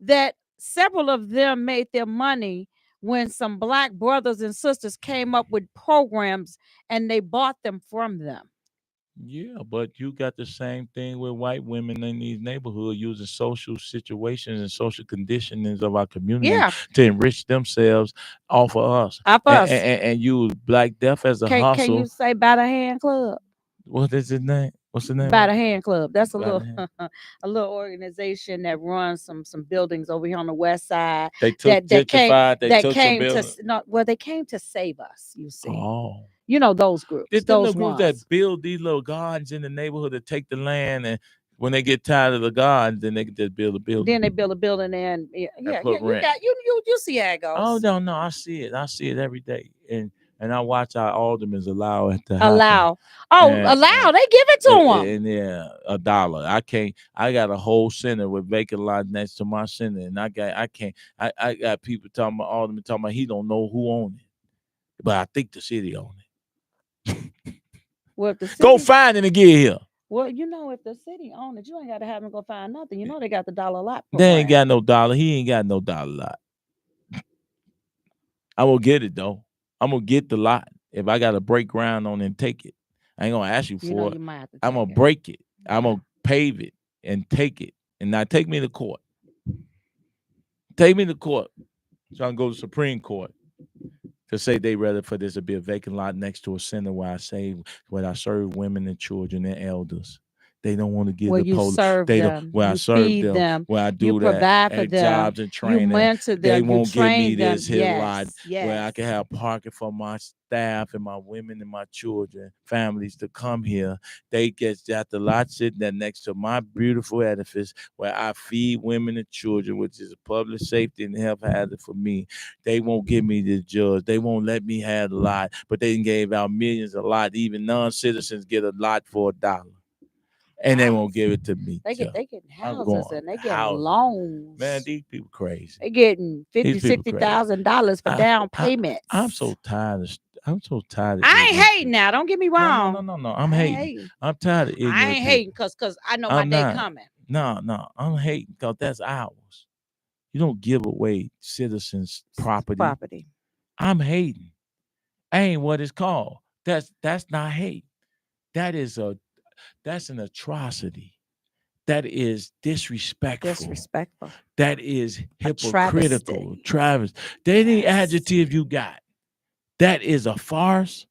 that several of them made their money when some black brothers and sisters came up with programs and they bought them from them. Yeah, but you got the same thing with white women in these neighborhoods using social situations and social conditionings of our community Yeah. to enrich themselves off of us. Off us. And use Black Death as a hustle. Can you say By the Hand Club? What is his name? What's the name? By the Hand Club. That's a By the little a little organization that runs some buildings over here on the west side. They took They came came to save us, you see. Oh. You know those groups. It's those the groups that build these little gardens in the neighborhood to take the land, and when they get tired of the gardens, then they can just build a building. Then they build a building there, and you see how it goes. Oh no, I see it. I see it every day, and I watch our aldermen allow it to allow. happen. Allow. They give it to them. And yeah, $1. I got a whole center with vacant lot next to my center, and I got people talking about aldermen talking about he don't know who owned it, but I think the city owned it. Well, if the city, go find it and get here. Well, if the city owned it, you ain't got to have them go find nothing. They got the dollar lot. They ain't got no dollar. He ain't got no dollar lot. I'm gonna get it though. I'm gonna get the lot. If I gotta break ground on it and take it, I ain't gonna ask you for it. I'm gonna break it. I'm gonna pave it and take it. And now take me to court. Take me to court. So I can go to the Supreme Court to say they rather for this to be a vacant lot next to a center where I serve women and children and elders. They don't want to give the police. They don't. Where I serve them. Where I do that. Provide for them. Jobs and training. You mentor them. They won't give me this here lot where I can have parking for my staff and my women and my children, families to come here. They get the lot sitting there next to my beautiful edifice where I feed women and children, which is a public safety and health hazard for me. They won't give me the judge. They won't let me have the lot, but they gave out millions of lot. Even non-citizens get a lot for $1. And they won't give it to me. They get houses and they get loans. Man, these people crazy. They getting $50,000-$60,000 for down payments. I'm so tired of. I ain't hating now. Don't get me wrong. No. I'm hating. I'm tired of ignorant. I ain't hating because I know my day coming. No. I'm hating because that's ours. You don't give away citizens' property. I'm hating. Ain't what it's called. That's not hate. That's an atrocity. That is disrespectful. That is hypocritical. Travis, any adjective you got. That is a farce.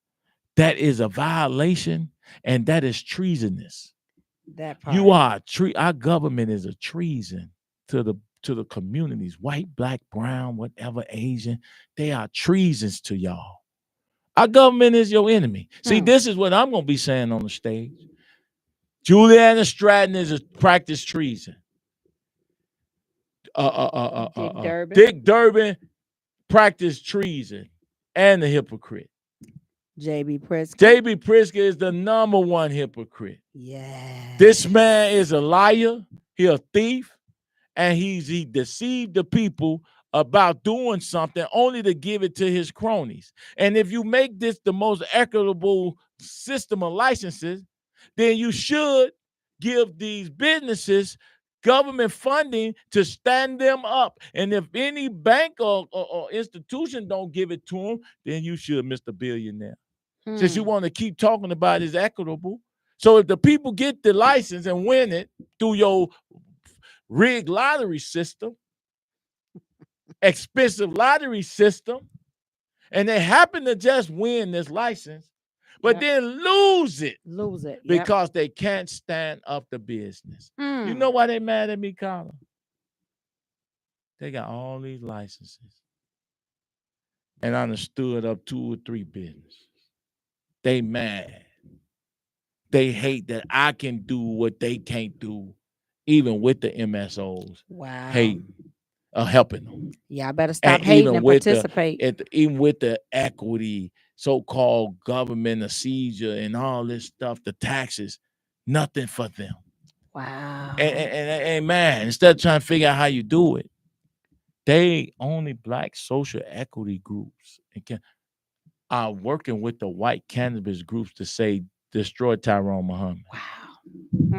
That is a violation. And that is treasonous. That part. Our government is a treason to the communities, white, black, brown, whatever, Asian. They are treasons to y'all. Our government is your enemy. See, this is what I'm going to be saying on the stage. Juliana Stratton is a practice treason. Dick Durbin practiced treason and a hypocrite. J.B. Pritzker. J.B. Pritzker is the number one hypocrite. Yeah. This man is a liar. He a thief, and he deceived the people about doing something only to give it to his cronies. And if you make this the most equitable system of licenses, then you should give these businesses government funding to stand them up. And if any bank or institution don't give it to them, then you should, Mr. Billionaire. Since you want to keep talking about it's equitable. So if the people get the license and win it through your rigged lottery system, expensive lottery system, and they happen to just win this license, but then lose it because they can't stand up to business. You know why they mad at me, Carla? They got all these licenses. And I done stood up 2 or 3 businesses. They mad. They hate that I can do what they can't do, even with the MSOs. Wow. Hating. Helping them. Yeah, I better stop hating and participate. Even with the equity, so-called government seizure and all this stuff, the taxes, nothing for them. Wow. And man, instead of trying to figure out how you do it, they only black social equity groups are working with the white cannabis groups to say destroy Tyrone Muhammad. Wow.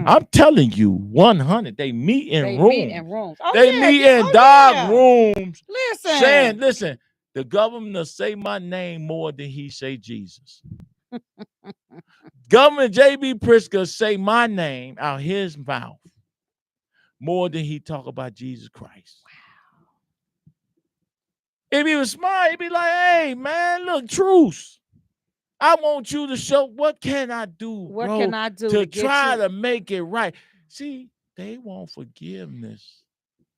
I'm telling you, 100. They meet in rooms. Oh, they meet in dark rooms. Listen. Listen, The governor say my name more than he say Jesus. Governor J.B. Pritzker say my name out his mouth more than he talk about Jesus Christ. Wow. If he was smart, he'd be like, hey, man, look, truce. I want you to show what can I do, What bro, can I do to get try you? to make it right. See, they want forgiveness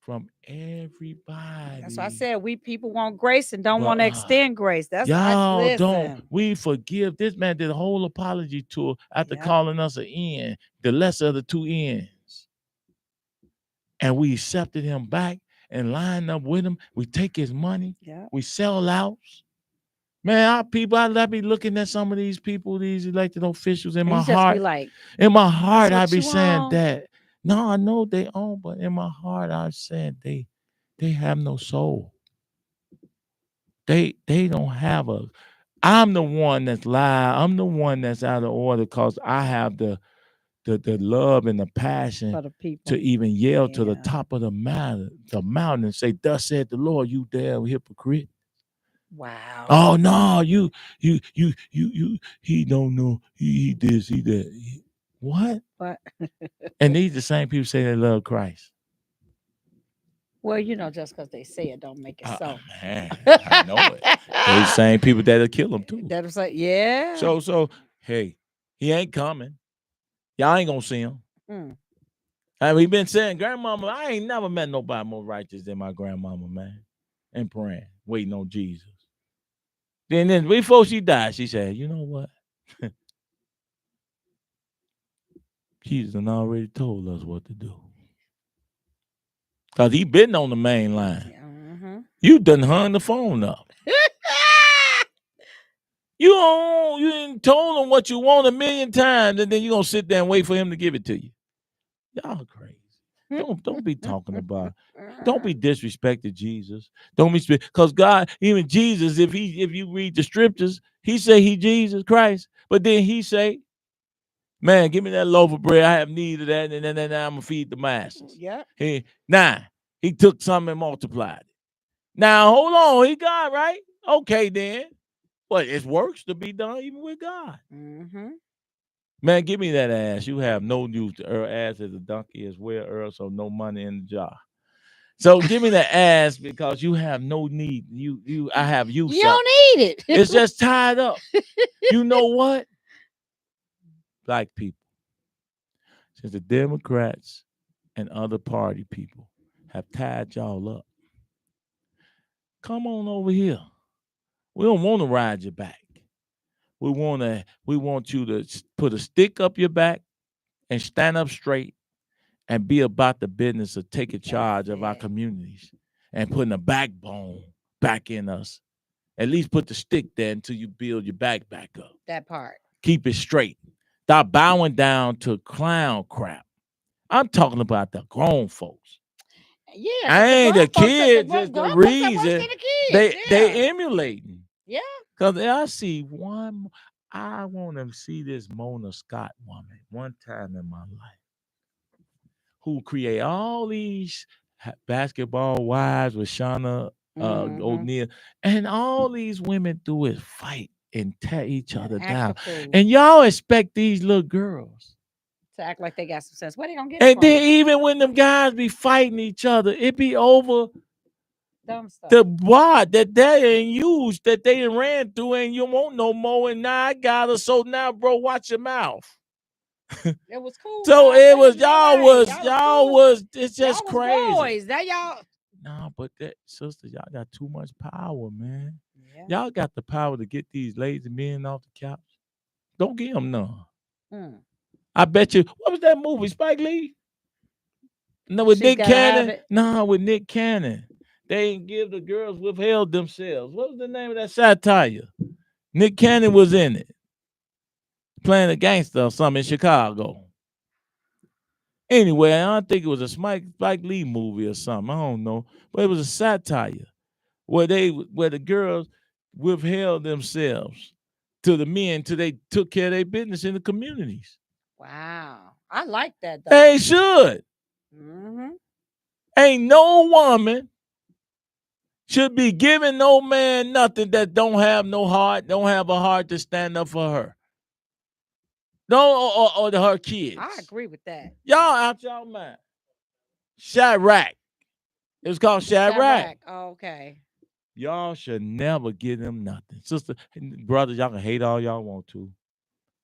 from everybody. That's why I said we people want grace and don't want to extend grace. That's y'all listen. don't. We forgive. This man did a whole apology tour after calling us an N, the lesser of the two N's. And we accepted him back and lined up with him. We take his money. Yeah. We sell out. Man, our people, I be looking at some of these people, these elected officials in my heart. In my heart, I be saying that. No, I know they own, but in my heart, I'm saying they have no soul. They don't have a. I'm the one that's live. I'm the one that's out of order because I have the love and the passion for the people to even yell to the top of the mountain and say, "Thus said the Lord, you damn hypocrite." Wow. Oh no, you he don't know. He this, he that. What? And these the same people say they love Christ. Well, just because they say it don't make it so. Man, I know it. They the same people that'll kill him too. That'll say, yeah. So hey, he ain't coming. Y'all ain't gonna see him. And we been saying, grandmama, I ain't never met nobody more righteous than my grandmama, man. And praying, waiting on Jesus. Then before she died, she said, you know what? Jesus done already told us what to do. Because he been on the main line. You done hung the phone up. You ain't told him what you want 1,000,000 times, and then you going to sit there and wait for him to give it to you. Y'all crazy. Don't be talking about. Don't be disrespecting Jesus. Don't be, because God, even Jesus, if you read the scriptures, he say he Jesus Christ, but then he say, man, give me that loaf of bread. I have need of that, and then I'm gonna feed the masses. Yeah. He took something and multiplied it. Now hold on, he God, right? Okay, then. But it works to be done even with God. Man, give me that ass. You have no use. Earl ass as a donkey as well, Earl, so no money in the jar. So give me the ass because you have no need. I have use. You don't need it. It's just tied up. You know what? Black people, since the Democrats and other party people have tied y'all up, come on over here. We don't want to ride your back. We want you to put a stick up your back and stand up straight and be about the business of taking charge of our communities and putting a backbone back in us. At least put the stick there until you build your back up. That part. Keep it straight. Stop bowing down to clown crap. I'm talking about the grown folks. Yeah. I ain't the kids. It's the reason they emulating. Yeah. Because I see one. I want to see this Mona Scott woman one time in my life who create all these basketball wives with Shauna O'Neal, and all these women do is fight and tear each other down. And y'all expect these little girls to act like they got some sense. Where they gonna get it from? Then even when them guys be fighting each other, it be over dumb stuff. The wad that they ain't used, that they done ran through, and you won't no more. And now I got her. So now, bro, watch your mouth. It was cool. So it was y'all was. It's just crazy. Boys, that y'all. No, but that sister, y'all got too much power, man. Yeah. Y'all got the power to get these lazy men off the couch. Don't give them none. I bet you. What was that movie, Spike Lee? No, with Nick Cannon. No, with Nick Cannon. They didn't give the girls withheld themselves. What was the name of that satire? Nick Cannon was in it. Playing a gangster or something in Chicago. Anyway, I don't think it was a Spike Lee movie or something. I don't know. But it was a satire where the girls withheld themselves to the men till they took care of their business in the communities. Wow. I like that though. They should. Ain't no woman should be giving no man nothing that don't have no heart, don't have a heart to stand up for her. No, or her kids. I agree with that. Y'all out y'all mind. Chirac. It was called Chirac. Oh, okay. Y'all should never give them nothing. Sister, brothers, y'all can hate all y'all want to.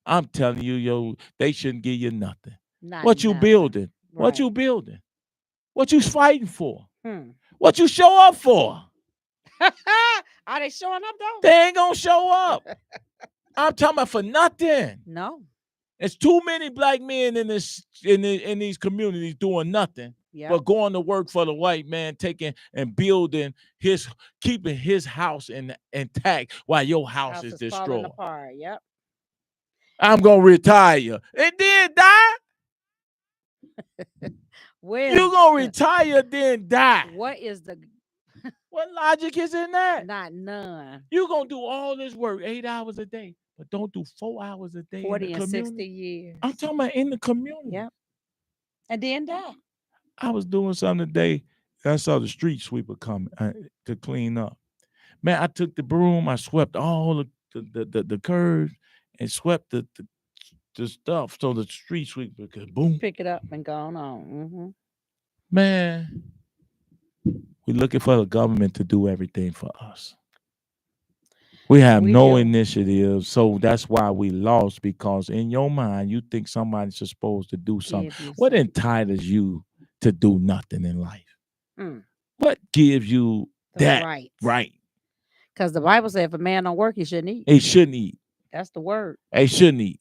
I'm telling you, they shouldn't give you nothing. What you building? Right. What you building? What you fighting for? What you show up for? Are they showing up though? They ain't gonna show up. I'm talking about for nothing. No. It's too many black men in these communities doing nothing. Yep. But going to work for the white man, taking and building keeping his house intact while your house is destroyed. Falling apart. Yep. I'm gonna retire and then die. You gonna retire then die? What is the? What logic is in that? Not none. You gonna do all this work 8 hours a day, but don't do 4 hours a day. 40 in the and community. 60 years. I'm talking about in the community. Yep. And then die. I was doing something today. I saw the street sweeper coming to clean up. Man, I took the broom. I swept all the curves and swept the stuff so the street sweeper could boom. Pick it up and go on. Mm-hmm. Man, we're looking for the government to do everything for us. We have no initiative, so that's why we lost, because in your mind, you think somebody's supposed to do something. What entitles you to do nothing in life? What gives you that right? Because the Bible says if a man don't work, he shouldn't eat. He shouldn't eat. That's the word. He shouldn't eat.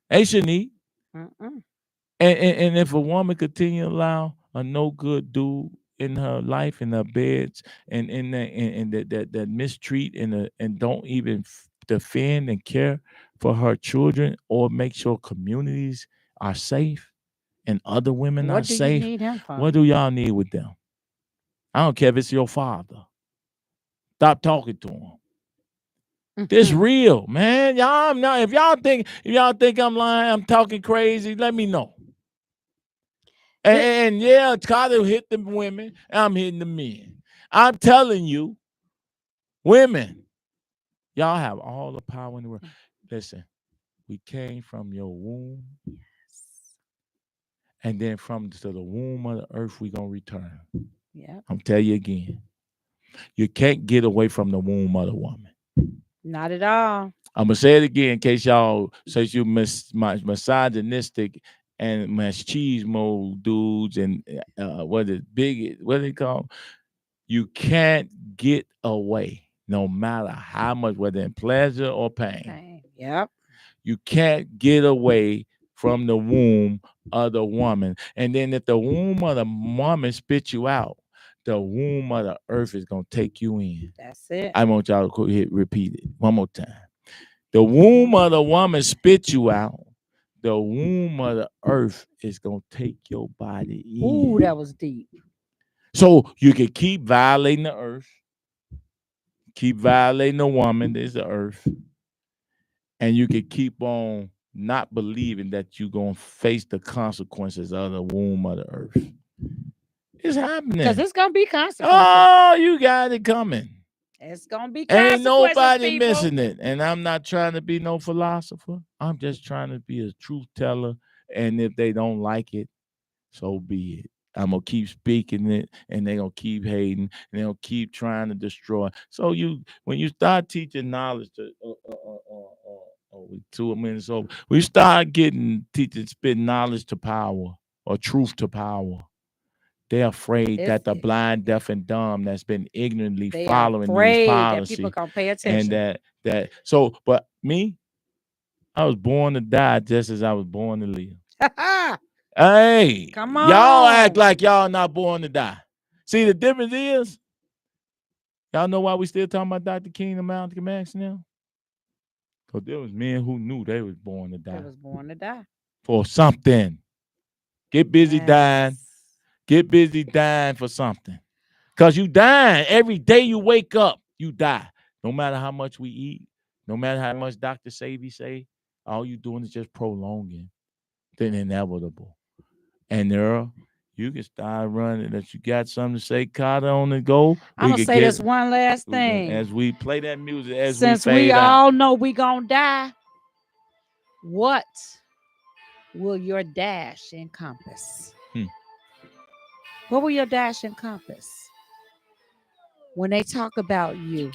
He shouldn't eat. And if a woman continue to allow a no good dude in her life, in her beds, and that mistreat and don't even defend and care for her children or make sure communities are safe and other women are safe. What do you need him for? What do y'all need with them? I don't care if it's your father. Stop talking to him. This real, man. Y'all not. If y'all think I'm lying, I'm talking crazy, let me know. And yeah, Carter hit the women. I'm hitting the men. I'm telling you, women, y'all have all the power in the world. Listen, we came from your womb. Yes. And then to the womb of the earth, we're going to return. Yeah. I'm telling you again. You can't get away from the womb of the woman. Not at all. I'm going to say it again in case y'all say you misogynistic and machismo dudes and what they call? You can't get away no matter how much, whether in pleasure or pain. Okay. Yep. You can't get away from the womb of the woman. And then if the womb of the woman spits you out, the womb of the earth is going to take you in. That's it. I want y'all to repeat it one more time. The womb of the woman spits you out. The womb of the earth is going to take your body in. Ooh, that was deep. So you can keep violating the earth. Keep violating the woman. There's the earth. And you can keep on not believing that you're going to face the consequences of the womb of the earth. It's happening. Because it's going to be consequences. Oh, you got it coming. It's going to be consequences, ain't nobody people. missing it. And I'm not trying to be no philosopher. I'm just trying to be a truth teller. And if they don't like it, so be it. I'm going to keep speaking it, and they're going to keep hating, and they're going to keep trying to destroy. So when you start teaching knowledge to 2 minutes over, we start spitting knowledge to power or truth to power. They're afraid that the blind, deaf, and dumb that's been ignorantly following these policies, that people can't pay attention. And but me, I was born to die just as I was born to live. Hey, come on. Y'all act like y'all not born to die. See, the difference is, y'all know why we still talking about Dr. King and Malcolm X now? Because there was men who knew they was born to die. They was born to die. For something. Get busy dying. Get busy dying for something. Because you dying. Every day you wake up, you die. No matter how much we eat, no matter how much Dr. Savy say, all you doing is just prolonging the inevitable. And You can start running. That you got something to say, Carter, on the go. I'm going to say this one last thing. As we play that music, since we all know we going to die, what will your dash encompass? What will your dash encompass? When they talk about you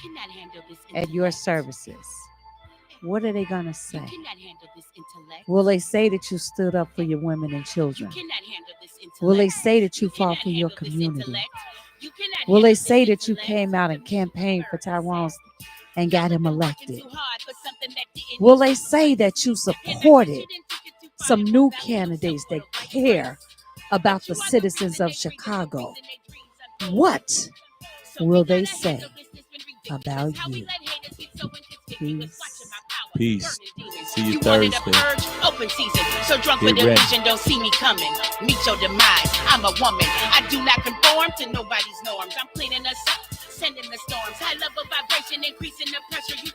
at your services, what are they going to say? Will they say that you stood up for your women and children? Will they say that you fought for your community? Will they say that you came out and campaigned for Tyrone and got him elected? Will they say that you supported some new candidates that care about the citizens of Chicago? What will they say about you? Peace. See you Thursday. Open season. So drunk with illusion, don't see me coming. Meet your demise. I'm a woman. I do not conform to nobody's norms. I'm cleaning us up, sending the storms. High level vibration, increasing the pressure. You